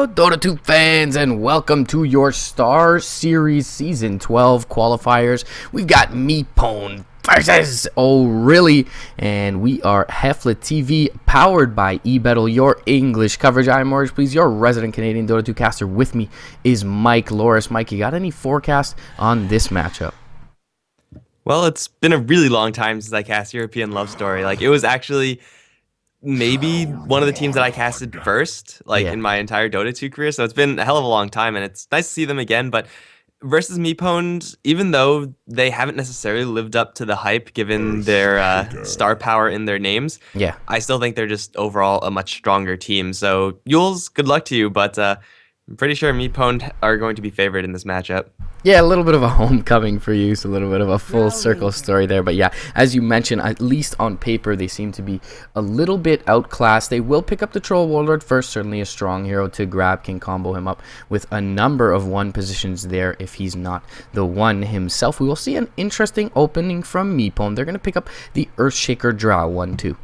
Dota 2 fans, and welcome to your Star Series Season 12 qualifiers. We've got MeePwnd versus OREALY, and we are HeflaTV, powered by eBettle, your English coverage. I'm Morris, please, your resident Canadian Dota 2 caster. With me is Mike Loris. Mike, you got any forecast on this matchup? Well, it's been a really long time since I cast European Love Story. It was actually maybe one of the teams that I casted first, Yeah. in my entire Dota 2 career. So it's been a hell of a long time, and it's nice to see them again. But versus MeePwnd, even though they haven't necessarily lived up to the hype given their star power in their names, Yeah. I still think they're just overall a much stronger team. So Yules, good luck to you, but I'm pretty sure MeePwnd are going to be favored in this matchup. Yeah, a little bit of a homecoming for you, so a little bit of a full circle story there. But yeah, as you mentioned, at least on paper, they seem to be a little bit outclassed. They will pick up the Troll Warlord first, certainly a strong hero to grab, can combo him up with a number of one positions there if he's not the one himself. We will see an interesting opening from MeePwnd. They're going to pick up the Earthshaker Drow 1-2.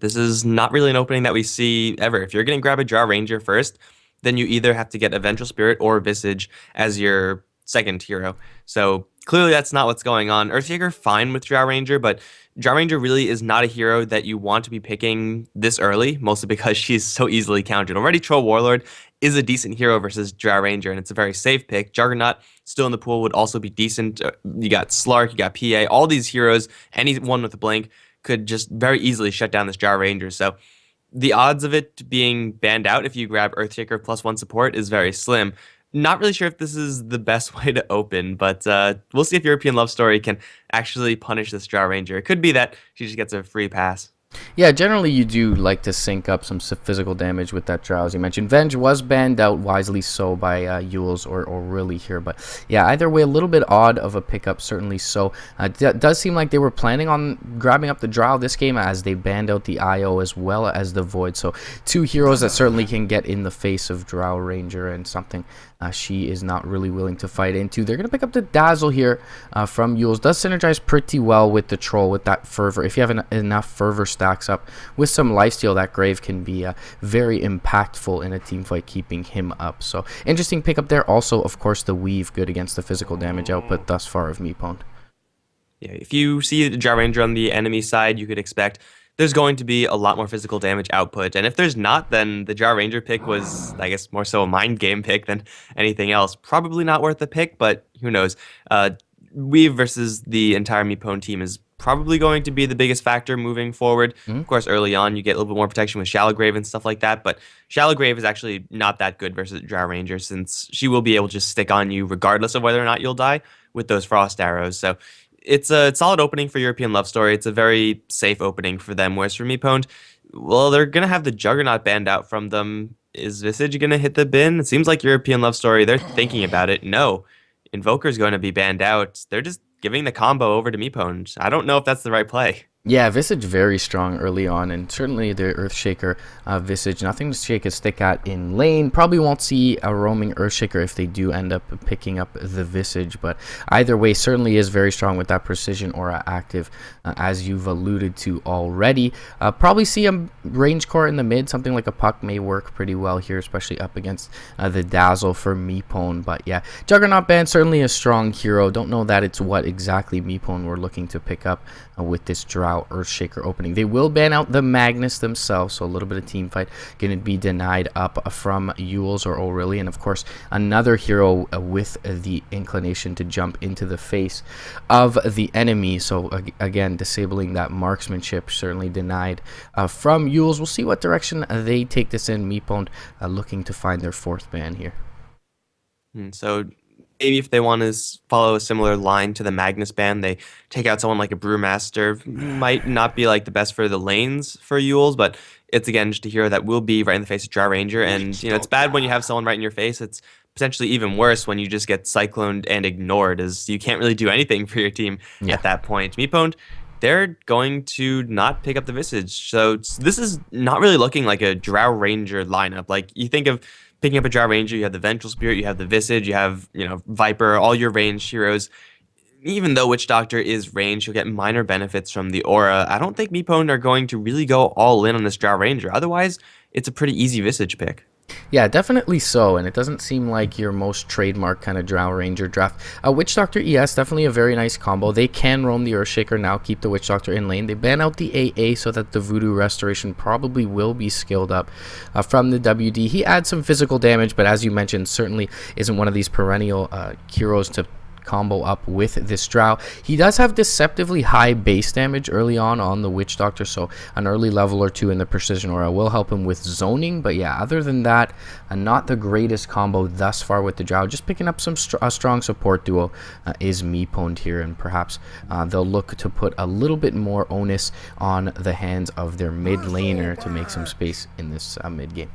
This is not really an opening that we see ever. If you're going to grab a Drow Ranger first, then you either have to get a Vengeful Spirit or Visage as your second hero. So clearly that's not what's going on. Earthshaker, fine with Drow Ranger, but Drow Ranger really is not a hero that you want to be picking this early, mostly because she's so easily countered. Already Troll Warlord is a decent hero versus Drow Ranger, and it's a very safe pick. Juggernaut, still in the pool, would also be decent. You got Slark, you got PA, all these heroes, anyone with a blink could just very easily shut down this Drow Ranger. So the odds of it being banned out if you grab Earthshaker +1 support is very slim. Not really sure if this is the best way to open, but we'll see if European Love Story can actually punish this Drow Ranger. It could be that she just gets a free pass. Yeah, generally you do like to sync up some physical damage with that Drow, as you mentioned. Venge was banned out, wisely so, by Yules or OREALY here. But yeah, either way, a little bit odd of a pickup, certainly so. It does seem like they were planning on grabbing up the Drow this game, as they banned out the IO as well as the Void. So two heroes that certainly can get in the face of Drow Ranger, and something she is not really willing to fight into. They're going to pick up the Dazzle here from Yules. Does synergize pretty well with the Troll, with that Fervor. If you have enough Fervor stacks up with some lifesteal, that Grave can be very impactful in a team fight, keeping him up. So interesting pickup there. Also, of course, the Weave, good against the physical damage output thus far of MeePwnd. Yeah, if you see the Drow Ranger on the enemy side, you could expect there's going to be a lot more physical damage output. And if there's not, then the Drow Ranger pick was, I guess, more so a mind game pick than anything else. Probably not worth the pick, but who knows. Weave versus the entire MeePwnd team is probably going to be the biggest factor moving forward. Of course, early on, you get a little bit more protection with Shallow Grave and stuff like that, but Shallow Grave is actually not that good versus Drow Ranger, since she will be able to just stick on you regardless of whether or not you'll die with those Frost Arrows. So it's a solid opening for European Love Story. It's a very safe opening for them, whereas for MeePwnd, well, they're going to have the Juggernaut banned out from them. Is Visage going to hit the bin? It seems like European Love Story, they're thinking about it. No, Invoker's going to be banned out. They're just giving the combo over to MeePwnd. I don't know if that's the right play. Yeah, Visage very strong early on, and certainly the Earthshaker Visage, nothing to shake a stick at in lane. Probably won't see a roaming Earthshaker if they do end up picking up the Visage, but either way, certainly is very strong with that precision aura active, as you've alluded to already. Probably see a range core in the mid. Something like a Puck may work pretty well here, especially up against the Dazzle for MeePwnd. But yeah, Juggernaut band, certainly a strong hero. Don't know that it's what exactly MeePwnd were looking to pick up with this Drow Earthshaker opening. They will ban out the Magnus themselves, so a little bit of team fight going to be denied up from Yules or OREALY, and of course another hero with the inclination to jump into the face of the enemy. So again, disabling that marksmanship, certainly denied from Yules. We'll see what direction they take this in. MeePwnd looking to find their fourth ban here. So maybe if they want to follow a similar line to the Magnus ban, they take out someone like a Brewmaster. Might not be like the best for the lanes for Yules, but it's again just a hero that will be right in the face of Drow Ranger. And it's bad when you have someone right in your face. It's potentially even worse when you just get cycloned and ignored, as you can't really do anything for your team at that point. MeePwnd, they're going to not pick up the Visage. So this is not really looking like a Drow Ranger lineup. Like, you think of picking up a Drow Ranger, you have the Vengeful Spirit, you have the Visage, you have, Viper, all your ranged heroes. Even though Witch Doctor is ranged, you'll get minor benefits from the aura. I don't think MeePwnd are going to really go all in on this Drow Ranger. Otherwise, it's a pretty easy Visage pick. Yeah, definitely so, and it doesn't seem like your most trademark kind of Drow Ranger draft. Witch Doctor ES, definitely a very nice combo. They can roam the Earthshaker now, keep the Witch Doctor in lane. They ban out the AA so that the Voodoo Restoration probably will be skilled up from the WD. He adds some physical damage, but as you mentioned, certainly isn't one of these perennial heroes to combo up with this Drow. He does have deceptively high base damage early on the Witch Doctor, so an early level or two in the Precision Aura will help him with zoning, but yeah, other than that, not the greatest combo thus far with the Drow. Just picking up some strong support duo is MeePwnd here, and perhaps they'll look to put a little bit more onus on the hands of their mid laner to make some space in this mid game.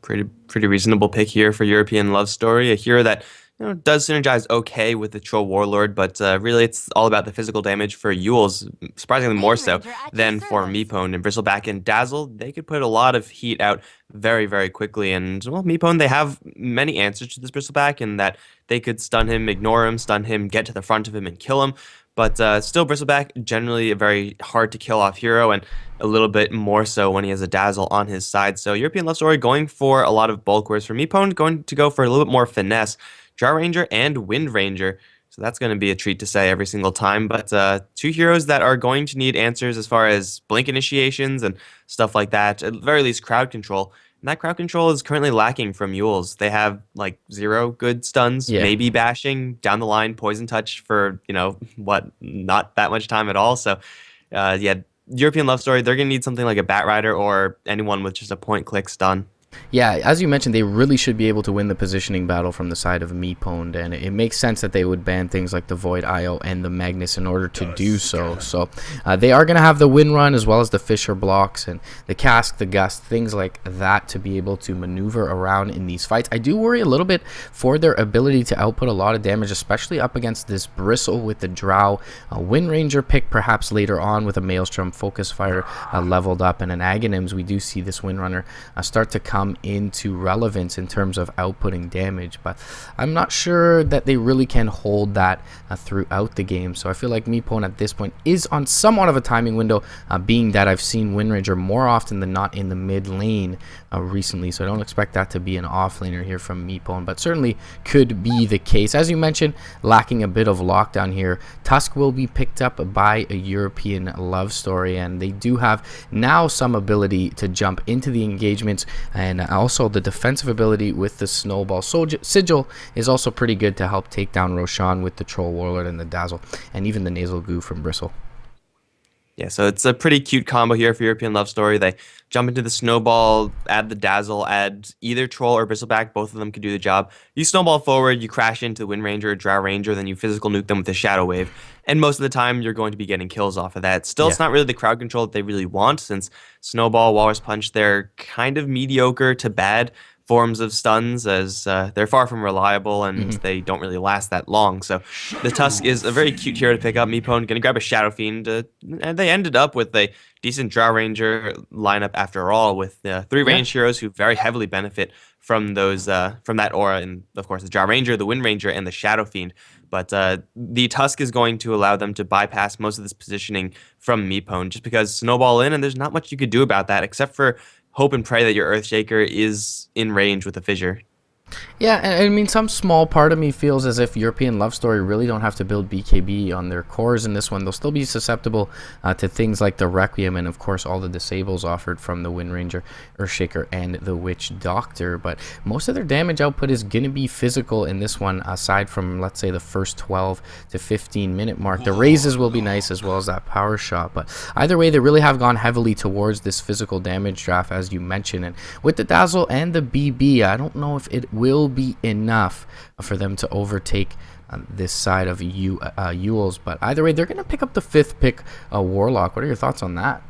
Pretty reasonable pick here for European Love Story, a hero that does synergize okay with the Troll Warlord, but really it's all about the physical damage for Yules, surprisingly more so than for MeePwnd. And Bristleback and Dazzle, they could put a lot of heat out very, very quickly. And, well, MeePwnd, they have many answers to this Bristleback in that they could stun him, ignore him, stun him, get to the front of him, and kill him. But still, Bristleback, generally a very hard to kill off hero, and a little bit more so when he has a Dazzle on his side. So European Love Story going for a lot of bulk, whereas for MeePwnd, going to go for a little bit more finesse. Drow Ranger and Wind Ranger. So that's going to be a treat to say every single time. But two heroes that are going to need answers as far as blink initiations and stuff like that. At the very least, crowd control. And that crowd control is currently lacking from Yules. They have like 0 good stuns, maybe bashing, down the line, poison touch for, not that much time at all. So yeah, European Love Story, they're going to need something like a Bat Rider or anyone with just a point-click stun. Yeah, as you mentioned, they really should be able to win the positioning battle from the side of MeePwnd, and it makes sense that they would ban things like the Void IO and the Magnus in order to do so. So they are going to have the Wind Run as well as the Fissure blocks and the Cask, the Gust, things like that to be able to maneuver around in these fights. I do worry a little bit for their ability to output a lot of damage, especially up against this Bristle with the Drow. Wind Ranger pick perhaps later on with a Maelstrom, Focus Fire leveled up, and an Aghanims. We do see this Windrunner start to come into relevance in terms of outputting damage, but I'm not sure that they really can hold that throughout the game. So I feel like MeePwnd at this point is on somewhat of a timing window, being that I've seen Wind Ranger more often than not in the mid lane recently, so I don't expect that to be an offlaner here from MeePwnd, but certainly could be the case. As you mentioned, lacking a bit of lockdown here. Tusk will be picked up by a European Love Story, and they do have now some ability to jump into the engagements, and also the defensive ability with the Snowball Sigil is also pretty good to help take down Roshan with the Troll Warlord and the Dazzle, and even the Nasal Goo from Bristle. Yeah, so it's a pretty cute combo here for European Love Story. They jump into the Snowball, add the Dazzle, add either Troll or Bristleback. Both of them could do the job. You Snowball forward, you crash into Wind Ranger or Drow Ranger, then you physical nuke them with the Shadow Wave. And most of the time, you're going to be getting kills off of that. Still, it's not really the crowd control that they really want, since Snowball, Walrus Punch, they're kind of mediocre to bad forms of stuns, as they're far from reliable and they don't really last that long. So the Tusk is a very cute hero to pick up. MeePwnd gonna grab a Shadow Fiend, and they ended up with a decent Drow Ranger lineup after all, with 3 range heroes who very heavily benefit from those from that aura, and of course the Drow Ranger, the Wind Ranger, and the Shadow Fiend. But the Tusk is going to allow them to bypass most of this positioning from MeePwnd, just because Snowball in, and there's not much you could do about that except for hope and pray that your Earthshaker is in range with a Fissure. Yeah, and I mean, some small part of me feels as if European Love Story really don't have to build BKB on their cores in this one. They'll still be susceptible to things like the Requiem and, of course, all the disables offered from the Wind Ranger, Earthshaker, and the Witch Doctor. But most of their damage output is going to be physical in this one, aside from, let's say, the first 12 to 15 minute mark. The raises will be nice, as well as that power shot. But either way, they really have gone heavily towards this physical damage draft, as you mentioned. And with the Dazzle and the BB, I don't know if it will be enough for them to overtake this side of Yules, but either way, they're going to pick up the 5th pick, Warlock. What are your thoughts on that?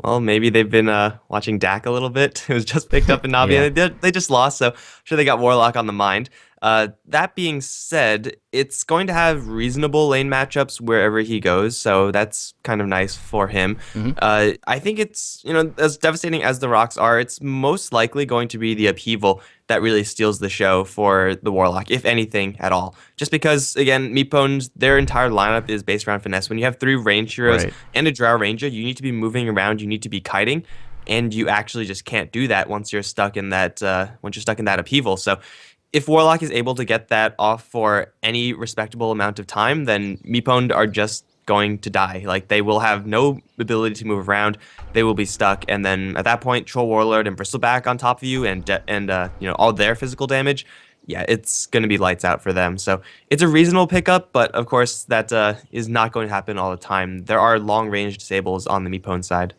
Well, maybe they've been watching Dak a little bit. It was just picked up in Navi, and they just lost, so I'm sure they got Warlock on the mind. That being said, it's going to have reasonable lane matchups wherever he goes, so that's kind of nice for him. I think it's, as devastating as the rocks are, it's most likely going to be the upheaval that really steals the show for the Warlock, if anything at all. Just because, again, MeePwnd, their entire lineup is based around finesse. When you have 3 range heroes and a Drow Ranger, you need to be moving around, you need to be kiting. and you actually just can't do that once you're stuck in that upheaval. So if Warlock is able to get that off for any respectable amount of time, then MeePwnd are just going to die. Like, they will have no ability to move around. They will be stuck, and then at that point, Troll Warlord and Bristleback on top of you, and all their physical damage. Yeah, it's going to be lights out for them. So it's a reasonable pickup, but of course that is not going to happen all the time. There are long range disables on the MeePwnd side.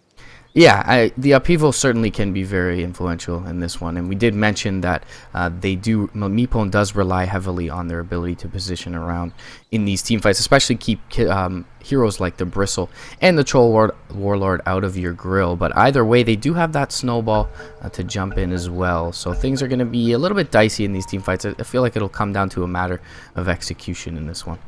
Yeah, the upheaval certainly can be very influential in this one, and we did mention that MeePwnd does rely heavily on their ability to position around in these team fights, especially keep heroes like the Bristle and the Troll Warlord out of your grill. But either way, they do have that snowball to jump in as well, so things are going to be a little bit dicey in these team fights. I feel like it'll come down to a matter of execution in this one.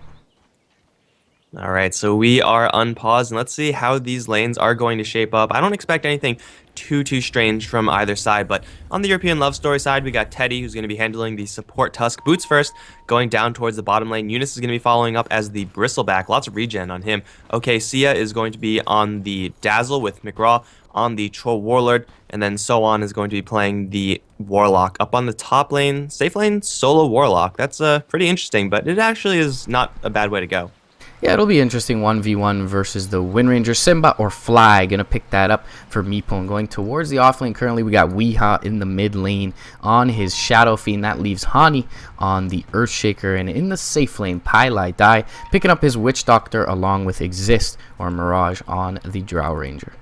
All right, so we are unpaused, and let's see how these lanes are going to shape up. I don't expect anything too strange from either side, but on the European Love Story side, we got Teddy, who's going to be handling the support Tusk boots first, going down towards the bottom lane. Eunice is going to be following up as the Bristleback. Lots of regen on him. Okay, Sia is going to be on the Dazzle with McGraw, on the Troll Warlord, and then So On is going to be playing the Warlock. Up on the top lane, safe lane, solo Warlock. That's pretty interesting, but it actually is not a bad way to go. Yeah, it'll be interesting 1v1 versus the Wind Ranger. Simba or Fly gonna pick that up for MeePwnd. Going towards the offlane, currently we got Weeha in the mid lane on his Shadow Fiend. That leaves Hani on the Earthshaker, and in the safe lane, Pai Lai Dai picking up his Witch Doctor along with Exist or Mirage on the Drow Ranger.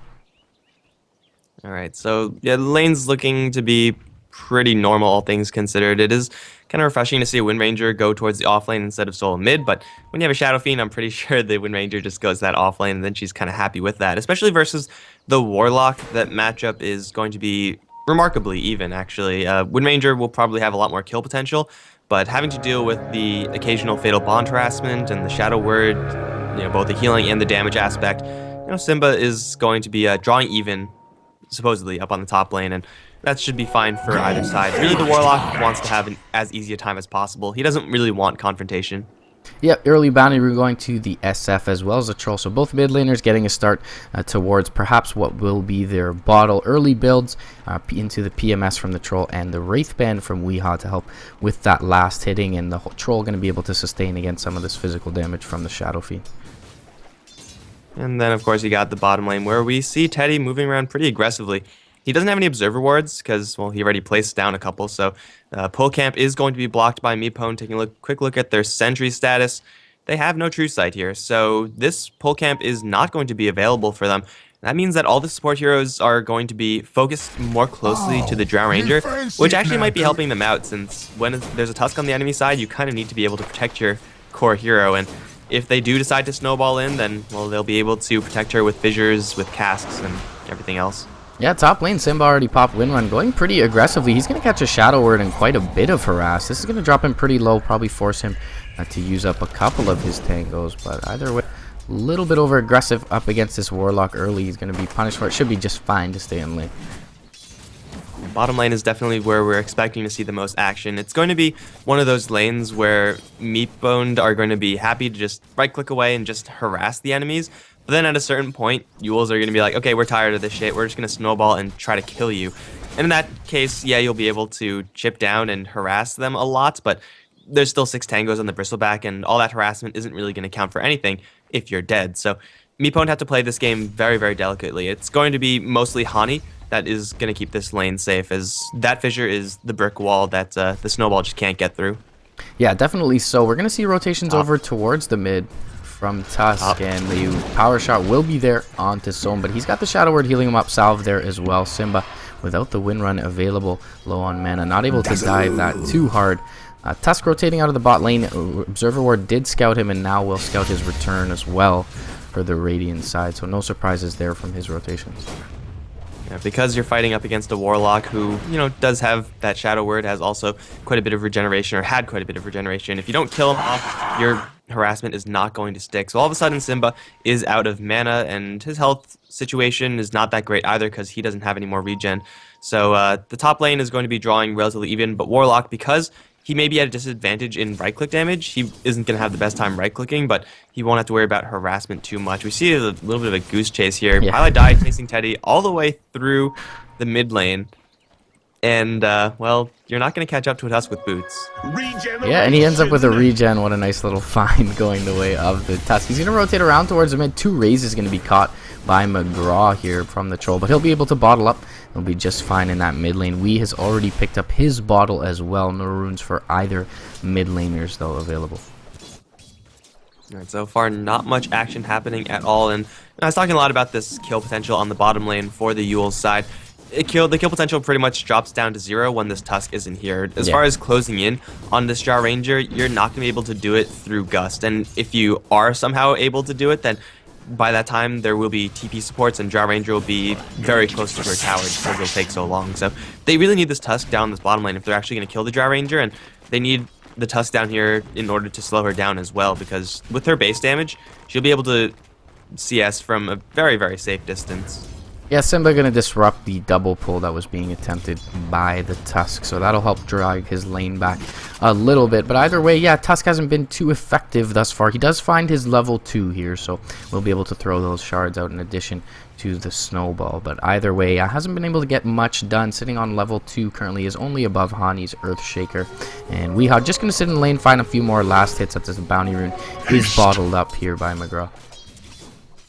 All right, so yeah, the lane's looking to be pretty normal, all things considered. It is kind of refreshing to see a Wind Ranger go towards the offlane instead of solo mid, but when you have a Shadow Fiend, I'm pretty sure the Wind Ranger just goes that offlane, and then she's kind of happy with that, especially versus the Warlock. That matchup is going to be remarkably even, actually. Wind Ranger will probably have a lot more kill potential, but having to deal with the occasional Fatal Bond harassment and the Shadow Word, both the healing and the damage aspect, Simba is going to be drawing even, supposedly, up on the top lane, and that should be fine for either side. Really, the Warlock wants to have as easy a time as possible. He doesn't really want confrontation. Yep, early bounty, we're going to the SF as well as the Troll. So both mid laners getting a start towards perhaps what will be their bottle early builds into the PMS from the Troll and the Wraith Band from Weeha to help with that last hitting, and the Troll going to be able to sustain against some of this physical damage from the Shadow Fiend. And then, of course, you got the bottom lane where we see Teddy moving around pretty aggressively. He doesn't have any observer wards because, well, he already placed down a couple. So pull camp is going to be blocked by MeePwnd. Taking a quick look at their sentry status, they have no true sight here. So this pull camp is not going to be available for them. That means that all the support heroes are going to be focused more closely to the Drow Ranger, which actually might be helping them out, since when there's a Tusk on the enemy side, you kind of need to be able to protect your core hero. And if they do decide to snowball in, then, well, they'll be able to protect her with fissures, with casks, and everything else. Yeah, top lane, Simba already popped Wind Run, going pretty aggressively. He's going to catch a Shadow Word and quite a bit of harass. This is going to drop him pretty low, probably force him to use up a couple of his tangos. But either way, a little bit over aggressive up against this Warlock early. He's going to be punished for it. Should be just fine to stay in lane. Bottom lane is definitely where we're expecting to see the most action. It's going to be one of those lanes where MeePwnd are going to be happy to just right-click away and just harass the enemies. But then at a certain point, Yules are going to be like, okay, we're tired of this shit. We're just going to snowball and try to kill you. And in that case, yeah, you'll be able to chip down and harass them a lot, but there's still 6 tangos on the Bristleback, and all that harassment isn't really going to count for anything if you're dead. So MeePwnd have to play this game very, very delicately. It's going to be mostly Hani that is going to keep this lane safe, as that fissure is the brick wall that the snowball just can't get through. Yeah, definitely so. We're going to see rotations over towards the mid from Tusk, and the power shot will be there onto Soam, but he's got the Shadow Word healing him up, salve there as well. Simba, without the Wind Run available, low on mana, not able to dive that too hard. Tusk rotating out of the bot lane. Observer Ward did scout him, and now will scout his return as well for the Radiant side, so no surprises there from his rotations. Yeah, because you're fighting up against a Warlock who, does have that Shadow Word, has also quite a bit of regeneration, or had quite a bit of regeneration. If you don't kill him off, your harassment is not going to stick. So all of a sudden, Simba is out of mana, and his health situation is not that great either because he doesn't have any more regen. So the top lane is going to be drawing relatively even, but Warlock, because he may be at a disadvantage in right-click damage. He isn't going to have the best time right-clicking, but he won't have to worry about harassment too much. We see a little bit of a goose chase here. Yeah. Pilot died chasing Teddy all the way through the mid lane. And, well, you're not going to catch up to a Tusk with boots. Yeah, and he ends up with a regen. What a nice little find going the way of the Tusk. He's going to rotate around towards the mid. 2 Rays is going to be caught by McGraw here from the troll, but he'll be able to bottle up. He'll be just fine in that mid lane. Wee has already picked up his bottle as well. No runes for either mid laners, though, available. All right, so far, not much action happening at all. And I was talking a lot about this kill potential on the bottom lane for the Yule's side. The kill potential pretty much drops down to 0 when this Tusk isn't here. As far as closing in on this Jar Ranger, you're not going to be able to do it through Gust. And if you are somehow able to do it, then by that time there will be TP supports and Jar Ranger will be very close to her tower because it'll take so long. So they really need this Tusk down this bottom lane if they're actually going to kill the Jar Ranger, and they need the Tusk down here in order to slow her down as well, because with her base damage, she'll be able to CS from a very, very safe distance. Yeah, Simba going to disrupt the double pull that was being attempted by the Tusk, so that'll help drag his lane back a little bit. But either way, yeah, Tusk hasn't been too effective thus far. He does find his level 2 here, so we'll be able to throw those shards out in addition to the snowball. But either way, hasn't been able to get much done. Sitting on level 2 currently is only above Hani's Earthshaker. And Weehaw just going to sit in the lane, find a few more last hits after the bounty rune is bottled up here by McGraw.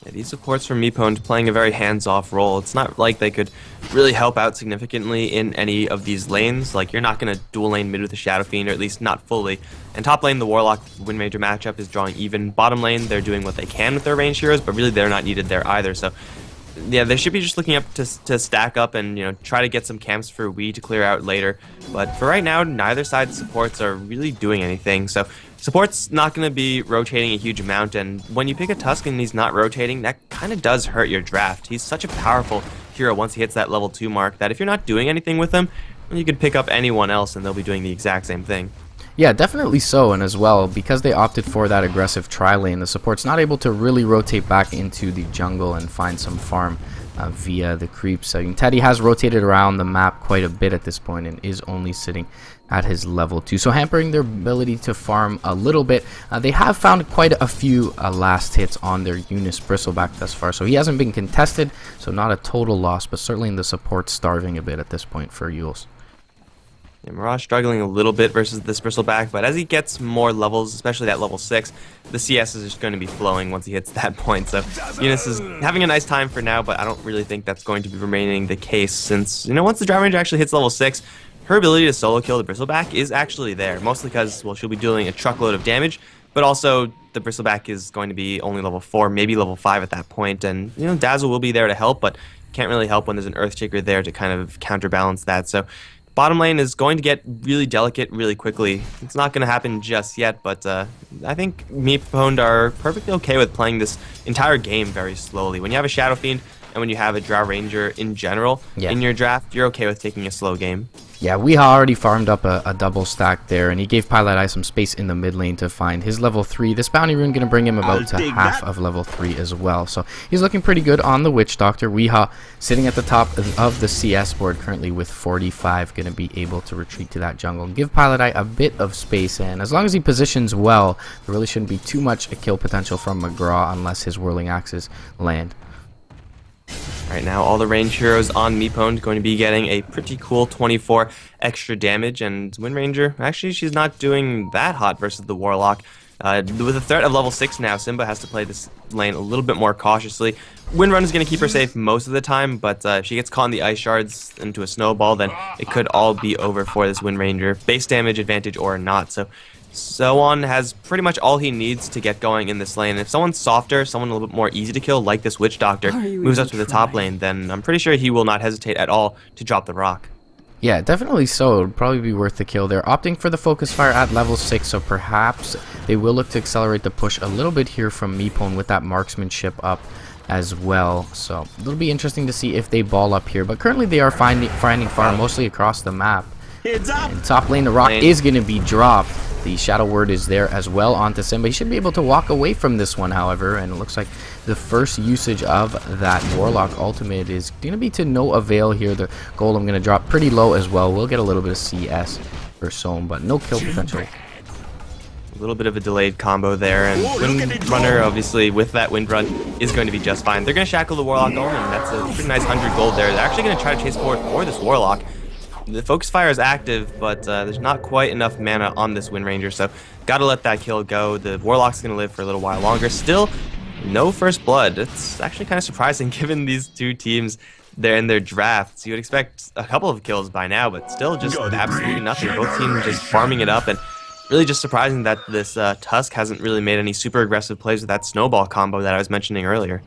Yeah, these supports from MeePwnd playing a very hands-off role. It's not like they could really help out significantly in any of these lanes. Like, you're not going to dual lane mid with a Shadow Fiend, or at least not fully. And top lane, the Warlock Wind Ranger matchup is drawing even. Bottom lane, they're doing what they can with their ranged heroes, but really they're not needed there either. So, yeah, they should be just looking up to stack up and, try to get some camps for Wee to clear out later. But for right now, neither side's supports are really doing anything. So support's not going to be rotating a huge amount, and when you pick a Tusk and he's not rotating, that kind of does hurt your draft. He's such a powerful hero once he hits that level 2 mark that if you're not doing anything with him, you could pick up anyone else and they'll be doing the exact same thing. Yeah, definitely so, and as well, because they opted for that aggressive tri-lane, the support's not able to really rotate back into the jungle and find some farm via the creeps. So Teddy has rotated around the map quite a bit at this point and is only sitting at his level 2, so hampering their ability to farm a little bit. They have found quite a few last hits on their Eunice Bristleback thus far, so he hasn't been contested, so not a total loss, but certainly in the support starving a bit at this point for Yules. Yeah, Mirage struggling a little bit versus this Bristleback, but as he gets more levels, especially that level 6, the CS is just going to be flowing once he hits that point. So Eunice is having a nice time for now, but I don't really think that's going to be remaining the case, since, once the Dry Ranger actually hits level 6, her ability to solo kill the Bristleback is actually there, mostly because, well, she'll be dealing a truckload of damage, but also the Bristleback is going to be only level 4, maybe level 5 at that point, and, Dazzle will be there to help, but can't really help when there's an Earthshaker there to kind of counterbalance that. So bottom lane is going to get really delicate really quickly. It's not going to happen just yet, but I think MeePwnd are perfectly okay with playing this entire game very slowly. When you have a Shadow Fiend and when you have a Drow Ranger in general in your draft, you're okay with taking a slow game. Yeah, Weehaw already farmed up a double stack there, and he gave Pilot Eye some space in the mid lane to find his level 3. This bounty rune going to bring him about to half of level 3 as well. So he's looking pretty good on the Witch Doctor. Weehaw sitting at the top of the CS board currently with 45, going to be able to retreat to that jungle and give Pilot Eye a bit of space. And as long as he positions well, there really shouldn't be too much kill potential from McGraw unless his Whirling Axes land. Right now, all the ranged heroes on MeePwnd going to be getting a pretty cool 24 extra damage, and Wind Ranger, actually, she's not doing that hot versus the Warlock. With a threat of level 6 now, Simba has to play this lane a little bit more cautiously. Wind Run is going to keep her safe most of the time, but if she gets caught in the Ice Shards into a snowball, then it could all be over for this Wind Ranger, base damage advantage or not. So on has pretty much all he needs to get going in this lane. And if someone's softer, someone a little bit more easy to kill, like this Witch Doctor, moves up to the top lane, then I'm pretty sure he will not hesitate at all to drop the rock. Yeah, definitely so. It would probably be worth the kill. They're opting for the Focus Fire at level 6, so perhaps they will look to accelerate the push a little bit here from MeePwnd with that marksmanship up as well. So it'll be interesting to see if they ball up here. But currently they are finding fire mostly across the map. And top lane, the rock is going to be dropped. The Shadow Word is there as well onto Simba. He should be able to walk away from this one, however, and it looks like the first usage of that Warlock ultimate is going to be to no avail here. The Golem going to drop pretty low as well. We'll get a little bit of CS for Sohm, but no kill potential. A little bit of a delayed combo there, and Windrunner, obviously, with that Windrun, is going to be just fine. They're going to shackle the Warlock Golem, and that's a pretty nice 100 gold there. They're actually going to try to chase forward for this Warlock. The Focus Fire is active, but there's not quite enough mana on this Wind Ranger, so gotta let that kill go. The Warlock's going to live for a little while longer. Still, no first blood. It's actually kind of surprising given these two teams they're in their drafts. You would expect a couple of kills by now, but still just absolutely nothing. Both teams just farming it up, and really just surprising that this Tusk hasn't really made any super aggressive plays with that snowball combo that I was mentioning earlier.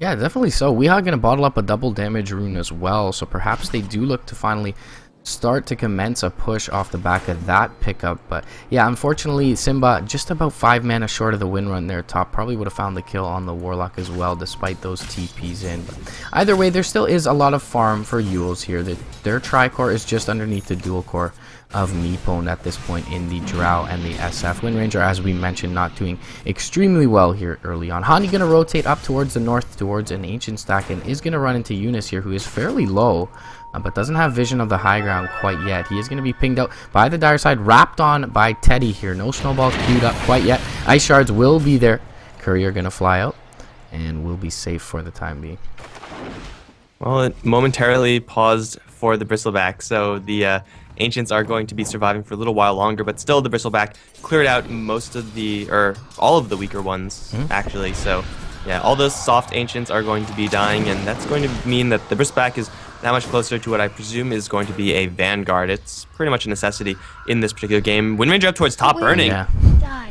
Yeah, definitely so. Weehaw going to bottle up a double damage rune as well, so perhaps they do look to finally start to commence a push off the back of that pickup. But yeah, unfortunately, Simba just about 5 mana short of the win run there top. Probably would have found the kill on the Warlock as well, despite those TPs in. But either way, there still is a lot of farm for Yules here. Their Tricore is just underneath the dual core of MeePwnd at this point in the Drow and the SF. Wind Ranger, as we mentioned, not doing extremely well here early on. Hani going to rotate up towards the north, towards an Ancient stack, and is going to run into Eunice here, who is fairly low, but doesn't have vision of the high ground quite yet. He is going to be pinged out by the dire side, wrapped on by Teddy here. No snowballs queued up quite yet. Ice shards will be there. Courier going to fly out, and will be safe for the time being. Well, it momentarily paused for the Bristleback, so the Ancients are going to be surviving for a little while longer, but still the Bristleback cleared out most of the, or all of the weaker ones, actually. So, yeah, all those soft Ancients are going to be dying, and that's going to mean that the Bristleback is that much closer to what I presume is going to be a Vanguard. It's pretty much a necessity in this particular game. Wind Ranger up towards top, burning. Yeah.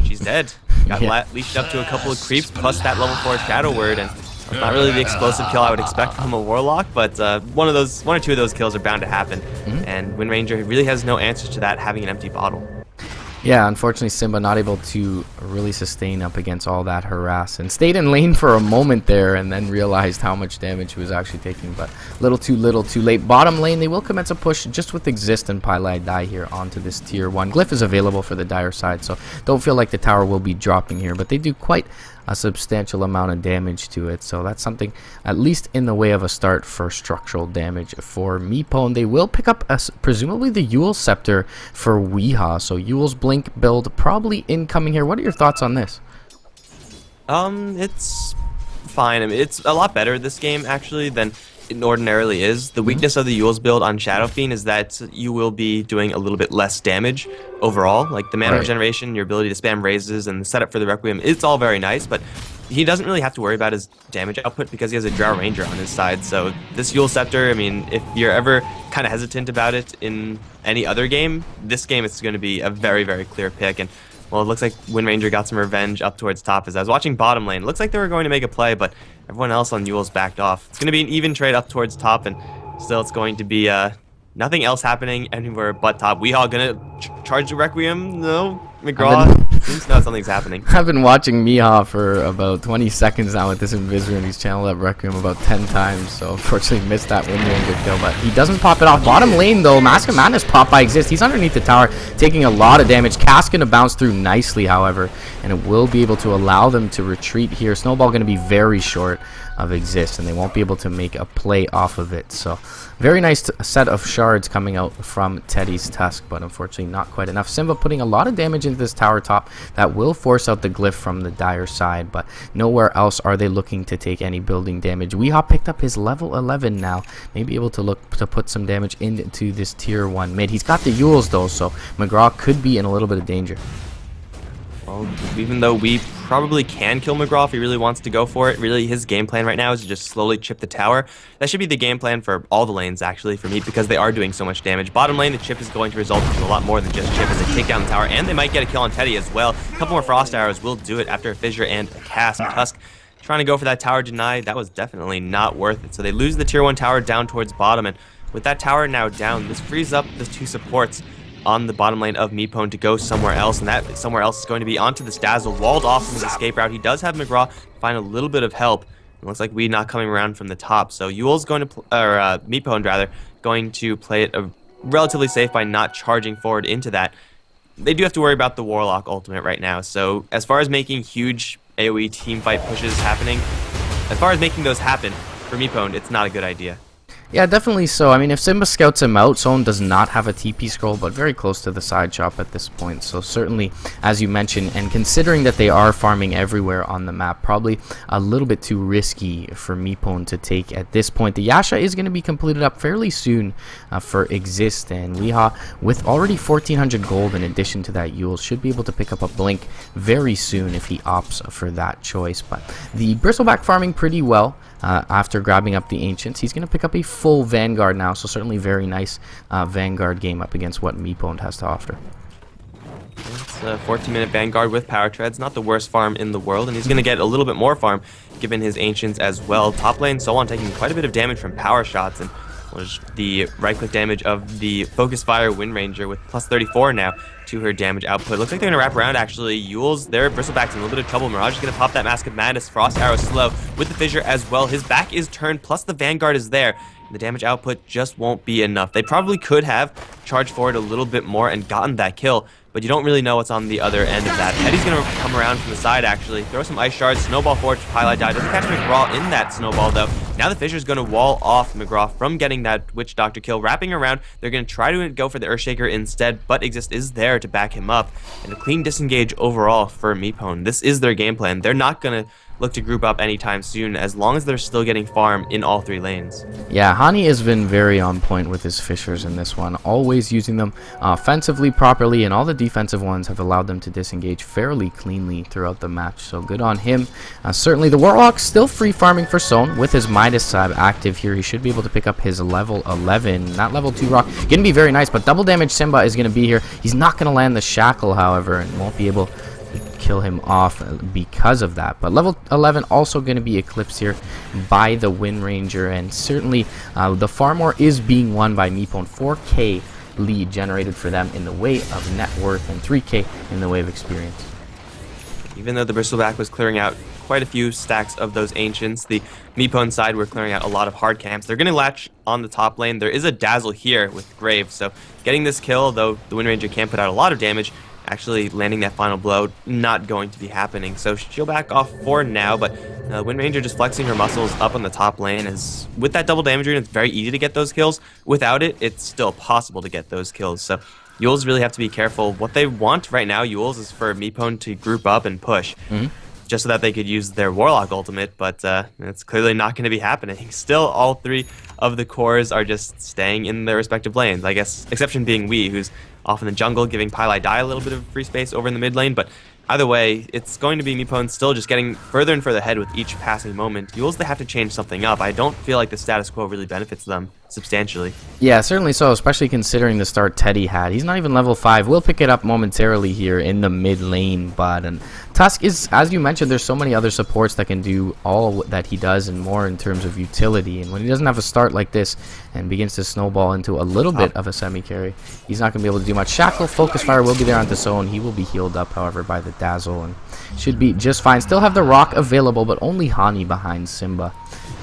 She's dead. Got leashed up to a couple of creeps, plus that level 4 Shadow Word, and not really the explosive kill I would expect from a Warlock, but one or two of those kills are bound to happen. And Wind Ranger really has no answers to that, having an empty bottle. Yeah, unfortunately, Simba not able to really sustain up against all that harass, and stayed in lane for a moment there, and then realized how much damage he was actually taking, but little too late. Bottom lane, they will commence a push just with Exist and Pylai die here onto this tier 1. Glyph is available for the dire side, so don't feel like the tower will be dropping here, but they do quite a substantial amount of damage to it, so that's something at least in the way of a start for structural damage for MeePwnd. They will pick up presumably the Eul's Scepter for Weehaw, so Eul's Blink build probably incoming here. What are your thoughts on this? It's fine. I mean, it's a lot better this game actually than it ordinarily is. The weakness of the Eul's build on Shadow Fiend is that you will be doing a little bit less damage overall. Like the mana regeneration, your ability to spam raises, and the setup for the Requiem, it's all very nice, but he doesn't really have to worry about his damage output because he has a Drow Ranger on his side. So this Eul's Scepter, I mean, if you're ever kind of hesitant about it in any other game, this game it's going to be a very, very clear pick. And well, it looks like Wind Ranger got some revenge up towards top. As I was watching bottom lane, it looks like they were going to make a play, but everyone else on Eul's backed off. It's going to be an even trade up towards top, and still it's going to be nothing else happening anywhere but top. Weehaw going to charge the Requiem? No. McGraw seems to know something's happening. I've been watching Meehaw for about 20 seconds now with this Invisor, and he's channeled that Requiem about 10 times, so unfortunately missed that Wind Ranger kill, but he doesn't pop it off. Bottom lane though, Mask of Madness pop by Exist. He's underneath the tower, taking a lot of damage. Cask going to bounce through nicely, however, and it will be able to allow them to retreat here. Snowball going to be very short of Exist, and they won't be able to make a play off of it. So very nice set of shards coming out from Teddy's Tusk, but unfortunately not quite enough. Simba putting a lot of damage into this tower top that will force out the Glyph from the dire side, but nowhere else are they looking to take any building damage. Weehaw picked up his level 11 now, may be able to look to put some damage into this tier 1 mid. He's got the Eul's though, so McGraw could be in a little bit of danger. Well, even though we probably can kill McGraw if he really wants to go for it, really his game plan right now is to just slowly chip the tower. That should be the game plan for all the lanes, actually, for me, because they are doing so much damage. Bottom lane, the chip is going to result in a lot more than just chip as they take down the tower, and they might get a kill on Teddy as well. A couple more Frost Arrows will do it after a Fissure and a cast. Tusk trying to go for that tower denied. That was definitely not worth it. So they lose the tier 1 tower down towards bottom, and with that tower now down, this frees up the 2 supports on the bottom lane of MeePwnd to go somewhere else, and that somewhere else is going to be onto this Dazzle, walled off from his escape route. He does have McGraw find a little bit of help. It looks like Weed not coming around from the top, so Eul's going to, MeePwnd rather, going to play it relatively safe by not charging forward into that. They do have to worry about the Warlock ultimate right now, so as far as making huge AoE teamfight pushes happening, as far as making those happen for MeePwnd, it's not a good idea. Yeah, definitely so. I mean, if Simba scouts him out, Sohn does not have a TP scroll, but very close to the side chop at this point. So certainly, as you mentioned, and considering that they are farming everywhere on the map, probably a little bit too risky for MeePwnd to take at this point. The Yasha is going to be completed up fairly soon for Exist, and Weehaw, with already 1,400 gold in addition to that, Yule should be able to pick up a Blink very soon if he opts for that choice. But the Bristleback farming pretty well. After grabbing up the Ancients, he's going to pick up a full Vanguard now, so certainly very nice Vanguard game up against what MeePwnd has to offer. It's a 14-minute Vanguard with Power Treads, not the worst farm in the world, and he's going to get a little bit more farm given his Ancients as well. Top lane, Solon taking quite a bit of damage from power shots, and was the right-click damage of the Focus Fire Wind Ranger with plus 34 now to her damage output. Looks like they're going to wrap around, actually. Yule's there, Bristleback's in a little bit of trouble. Mirage is going to pop that Mask of Madness. Frost Arrow slow with the Fissure as well. His back is turned, plus the Vanguard is there. The damage output just won't be enough. They probably could have charged forward a little bit more and gotten that kill, but you don't really know what's on the other end of that. Teddy's going to come around from the side, actually. Throw some Ice Shards, Snowball forward to Pylai die. Doesn't catch McGraw in that Snowball, though. Now the Fissure's going to wall off McGraw from getting that Witch Doctor kill. Wrapping around, they're going to try to go for the Earthshaker instead, but Exist is there to back him up. And a clean disengage overall for MeePwnd. This is their game plan. They're not going to look to group up anytime soon, as long as they're still getting farm in all three lanes. Yeah, Hani has been very on point with his Fissures in this one, always using them offensively properly, and all the defensive ones have allowed them to disengage fairly cleanly throughout the match, so good on him. Certainly the Warlock's still free farming for Sohn with his Midas Sab active here. He should be able to pick up his level 11, not level 2 rock. Gonna be very nice, but double damage Simba is gonna be here. He's not gonna land the Shackle, however, and won't be able kill him off because of that. But level 11 also going to be eclipsed here by the Wind Ranger, and certainly the farm war is being won by MeePwnd. 4k lead generated for them in the way of net worth, and 3k in the way of experience. Even though the Bristleback was clearing out quite a few stacks of those Ancients, the MeePwnd side were clearing out a lot of hard camps. They're going to latch on the top lane. There is a Dazzle here with Grave, so getting this kill, though the Wind Ranger can put out a lot of damage, actually landing that final blow, not going to be happening. So she'll back off for now, but Wind Ranger just flexing her muscles up on the top lane. Is with that double damage rune, it's very easy to get those kills. Without it, it's still possible to get those kills. So Yules really have to be careful. What they want right now, Yules, is for MeePwnd to group up and push. Just so that they could use their Warlock ultimate, but it's clearly not going to be happening. Still, all three of the cores are just staying in their respective lanes. I guess, exception being Wii, who's off in the jungle, giving Pylai Die a little bit of free space over in the mid lane, but either way, it's going to be MeePwnd still just getting further and further ahead with each passing moment. Yules, they have to change something up. I don't feel like the status quo really benefits them substantially. Yeah, certainly so, especially considering the start Teddy had. He's not even level 5. We'll pick it up momentarily here in the mid lane, but Tusk is, as you mentioned, there's so many other supports that can do all that he does and more in terms of utility, and when he doesn't have a start like this and begins to snowball into a little bit of a semi-carry, he's not going to be able to do much. Shackle, Focus Fire will be there onto Sohn. He will be healed up, however, by the Dazzle, and should be just fine. Still have the Rock available, but only Hani behind Simba.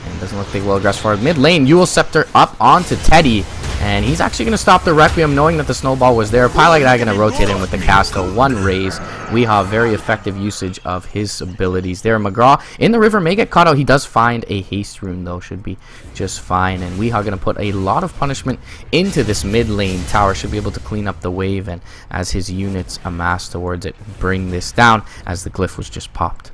And doesn't look like well aggressed forward. Mid lane, Yule Scepter up onto Teddy, and he's actually going to stop the Requiem, knowing that the Snowball was there. Pylai going to rotate in with the Casto. One raise. Weehaw, very effective usage of his abilities there. McGraw in the river may get caught out. He does find a haste rune, though. Should be just fine. And Weehaw going to put a lot of punishment into this mid lane tower. Should be able to clean up the wave, and as his units amass towards it, bring this down as the glyph was just popped.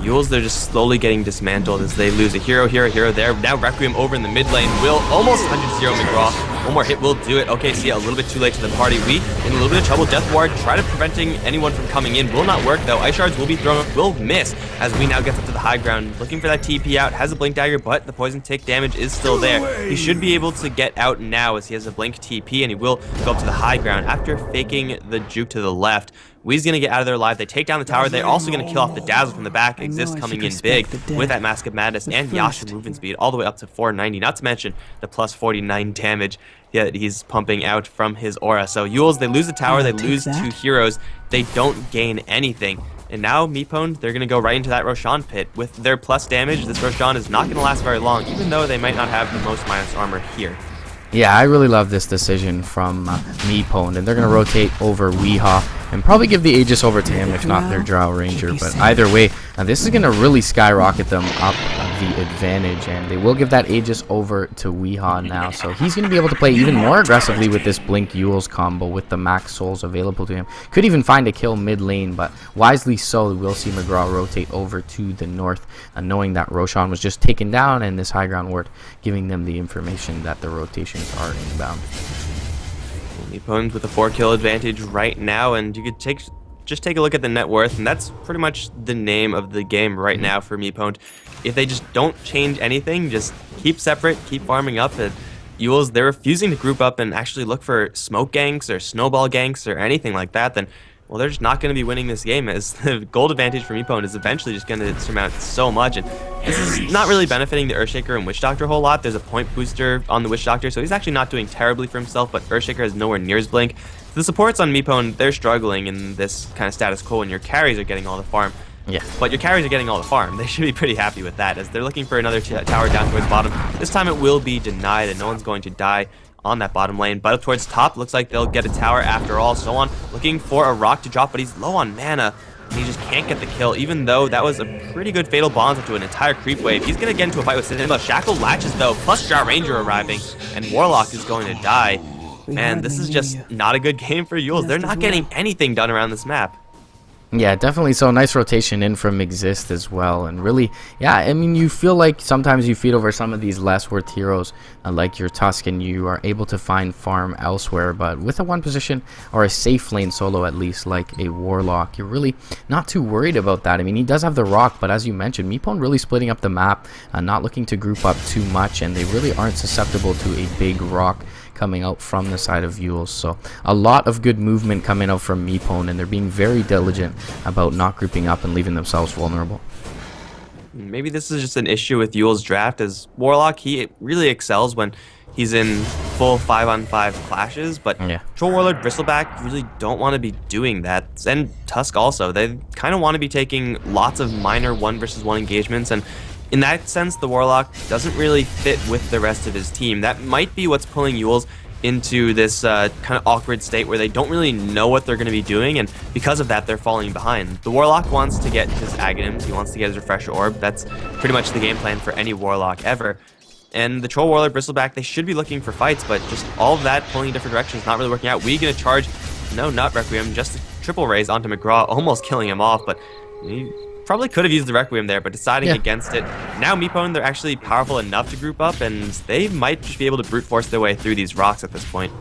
Yules, they're just slowly getting dismantled as they lose a hero here, a hero there. Now Requiem over in the mid lane will almost 100-0 McGraw. One more hit will do it. Okay, see, a little bit too late to the party. We in a little bit of trouble. Death Ward try to preventing anyone from coming in. Will not work, though. Ice Shards will be thrown, will miss as we now gets up to the high ground. Looking for that TP out. Has a Blink Dagger, but the Poison Tick damage is still there. He should be able to get out now as he has a Blink TP, and he will go up to the high ground after faking the juke to the left. Wee's going to get out of there alive. They take down the tower. They're also going to kill off the Dazzle from the back. Exist coming in big with that Mask of Madness and Yasha movement speed all the way up to 490. Not to mention the plus 49 damage that he's pumping out from his aura. So Yules, they lose the tower. They lose 2 heroes. They don't gain anything. And now MeePwnd, they're going to go right into that Roshan pit. With their plus damage, this Roshan is not going to last very long, even though they might not have the most minus armor here. Yeah, I really love this decision from MeePwnd, and they're going to rotate over Weehaw and probably give the Aegis over to him, if not their Drow Ranger. But either way, Now this is going to really skyrocket them up the advantage, and they will give that Aegis over to Weehaw now. So he's going to be able to play even more aggressively with this Blink Yules combo with the max souls available to him. Could even find a kill mid lane, but wisely so, we'll see McGraw rotate over to the north, knowing that Roshan was just taken down, and this high ground ward giving them the information that the rotations are inbound. MeePwnd with a 4-kill advantage right now, and you could just take a look at the net worth, and that's pretty much the name of the game right now for MeePwnd. If they just don't change anything, just keep separate, keep farming up, and Yules, they're refusing to group up and actually look for smoke ganks or snowball ganks or anything like that, then, well, they're just not going to be winning this game, as the gold advantage for MeePwnd is eventually just going to surmount so much, and this is not really benefiting the Earthshaker and Witch Doctor a whole lot. There's a point booster on the Witch Doctor, so he's actually not doing terribly for himself, but Earthshaker has nowhere near his blink. The supports on MeePwnd, they're struggling in this kind of status quo, and your carries are getting all the farm. Yeah. But your carries are getting all the farm. They should be pretty happy with that, as they're looking for another tower down towards bottom. This time it will be denied, and no one's going to die on that bottom lane. But up towards top, looks like they'll get a tower after all. So on, looking for a rock to drop, but he's low on mana. He just can't get the kill, even though that was a pretty good fatal bonds into an entire creep wave. He's going to get into a fight with Cinema. Shackle latches, though, plus Jar Ranger arriving, and Warlock is going to die. Man, this is just not a good game for Yules. They're not getting anything done around this map. Yeah, definitely. So nice rotation in from Exist as well, and really, yeah, I mean, you feel like sometimes you feed over some of these less worth heroes like your Tusk, and you are able to find farm elsewhere, but with a one position or a safe lane solo at least, like a Warlock, you're really not too worried about that. I mean, he does have the rock, but as you mentioned, MeePwnd really splitting up the map, not looking to group up too much, and they really aren't susceptible to a big rock coming out from the side of Yules. So a lot of good movement coming out from MeePwnd, and they're being very diligent about not grouping up and leaving themselves vulnerable. Maybe this is just an issue with Yules' draft, as Warlock, he really excels when he's in full 5-on-5 clashes, but yeah. Troll Warlord, Bristleback really don't want to be doing that, and Tusk also. They kind of want to be taking lots of minor 1-versus-1 engagements, and in that sense, the Warlock doesn't really fit with the rest of his team. That might be what's pulling Yules into this kind of awkward state where they don't really know what they're going to be doing, and because of that, they're falling behind. The Warlock wants to get his Aghanims, he wants to get his Refresher Orb. That's pretty much the game plan for any Warlock ever. And the Troll Warlord, Bristleback, they should be looking for fights, but just all of that pulling in different directions, not really working out. We going to charge, no, not Requiem, just a triple raise onto McGraw, almost killing him off, but he probably could have used the Requiem there, but deciding against it. Now MeePwnd, they're actually powerful enough to group up, and they might just be able to brute force their way through these rocks at this point.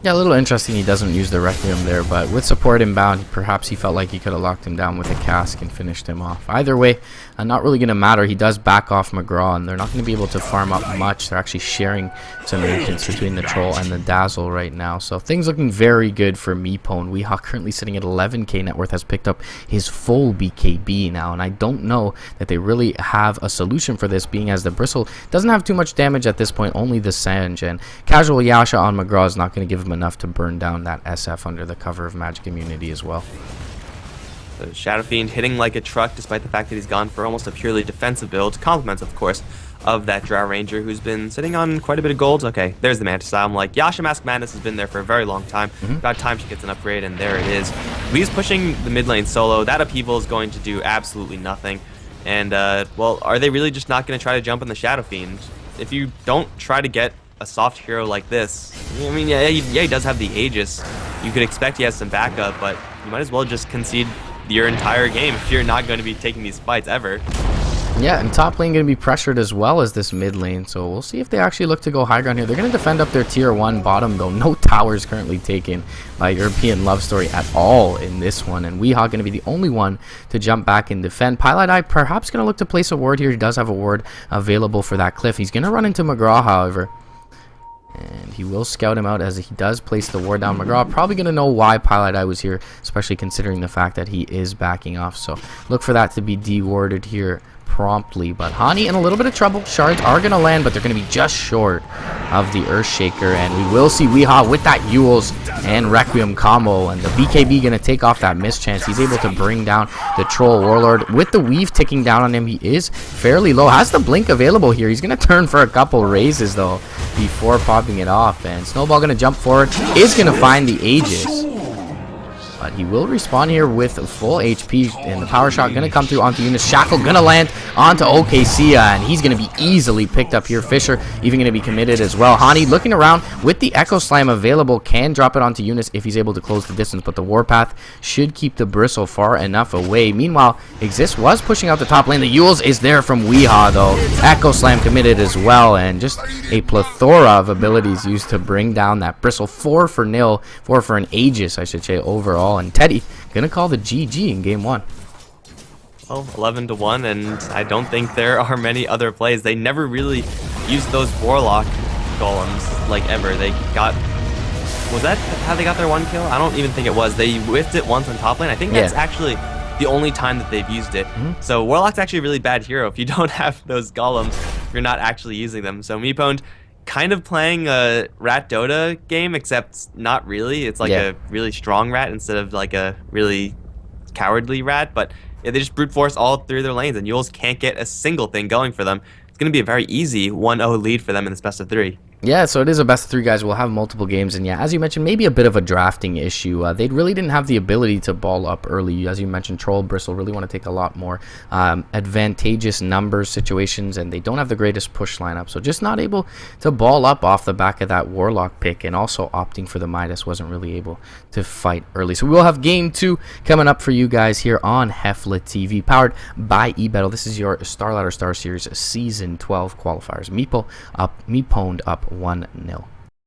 Yeah, a little interesting he doesn't use the Requiem there, but with support inbound, perhaps he felt like he could have locked him down with a cask and finished him off. Either way, not really going to matter. He does back off McGraw, and they're not going to be able to farm up much. They're actually sharing some agents between the Troll and the Dazzle right now. So things looking very good for MeePwnd. Weehaw currently sitting at 11k net worth, has picked up his full BKB now, and I don't know that they really have a solution for this, being as the Bristle doesn't have too much damage at this point, only the Sange, and casual Yasha on McGraw is not going to give him enough to burn down that SF under the cover of magic immunity as well. The Shadow Fiend hitting like a truck, despite the fact that he's gone for almost a purely defensive build. Compliments, of course, of that Drow Ranger, who's been sitting on quite a bit of gold. Okay, there's the Mantis style. I'm like, Yasha Mask Madness has been there for a very long time. About time she gets an upgrade, and there it is. Lee's pushing the mid lane solo. That upheaval is going to do absolutely nothing. And, well, are they really just not going to try to jump on the Shadow Fiend? If you don't try to get a soft hero like this, I mean, yeah, he does have the Aegis. You could expect he has some backup, but you might as well just concede your entire game if you're not going to be taking these fights ever. Yeah, and top lane going to be pressured as well as this mid lane, so we'll see if they actually look to go high ground here. They're going to defend up their tier 1 bottom, though. No towers currently taken by European Love Story at all in this one, and Weehaw going to be the only one to jump back and defend. Pieliedie perhaps going to look to place a ward here. He does have a ward available for that cliff. He's going to run into McGraw, however, and he will scout him out as he does place the ward down. McGraw probably going to know why Pieliedie was here, especially considering the fact that he is backing off. So look for that to be de-warded here promptly. But Hani in a little bit of trouble. Shards are going to land, but they're going to be just short of the Earthshaker. And we will see Weehaw with that Yules and Requiem combo. And the BKB going to take off that mischance. He's able to bring down the Troll Warlord. With the weave ticking down on him, he is fairly low. Has the blink available here. He's going to turn for a couple raises, though, before popping it off. And Snowball going to jump forward. Is going to find the Aegis. but he will respawn here with full HP, and the power shot gonna come through onto Eunice. Shackle gonna land onto OKC, and he's gonna be easily picked up here. Fisher even gonna be committed as well. Hani looking around with the Echo Slam available, can drop it onto Eunice if he's able to close the distance, but the Warpath should keep the Bristle far enough away. Meanwhile, Exist was pushing out the top lane. The Yules is there from Weehaw though. Echo Slam committed as well, and just a plethora of abilities used to bring down that Bristle. 4 for nil, 4 for an Aegis, I should say, overall. And Teddy gonna call the GG in game 1. Well, 11-1, and I don't think there are many other plays. They never really used those Warlock golems, like, ever. They got... Was that how they got their 1 kill? I don't even think it was. They whiffed it once on top lane. I think that's actually the only time that they've used it. So Warlock's actually a really bad hero. If you don't have those golems, you're not actually using them. So MeePwnd kind of playing a rat Dota game, except not really. It's like a really strong rat instead of like a really cowardly rat. But yeah, they just brute force all through their lanes, and Yules can't get a single thing going for them. It's going to be a very easy 1-0 lead for them in this best of 3. Yeah, so it is a best of 3, guys. We'll have multiple games, and yeah, as you mentioned, maybe a bit of a drafting issue. They really didn't have the ability to ball up early. As you mentioned, Troll, Bristle really want to take a lot more advantageous numbers situations, and they don't have the greatest push lineup, so just not able to ball up off the back of that Warlock pick, and also opting for the Midas wasn't really able to fight early. So we will have game 2 coming up for you guys here on HeflaTV, powered by eBettle. This is your Star Ladder Star Series Season 12 qualifiers. MeePwnd up 1-0.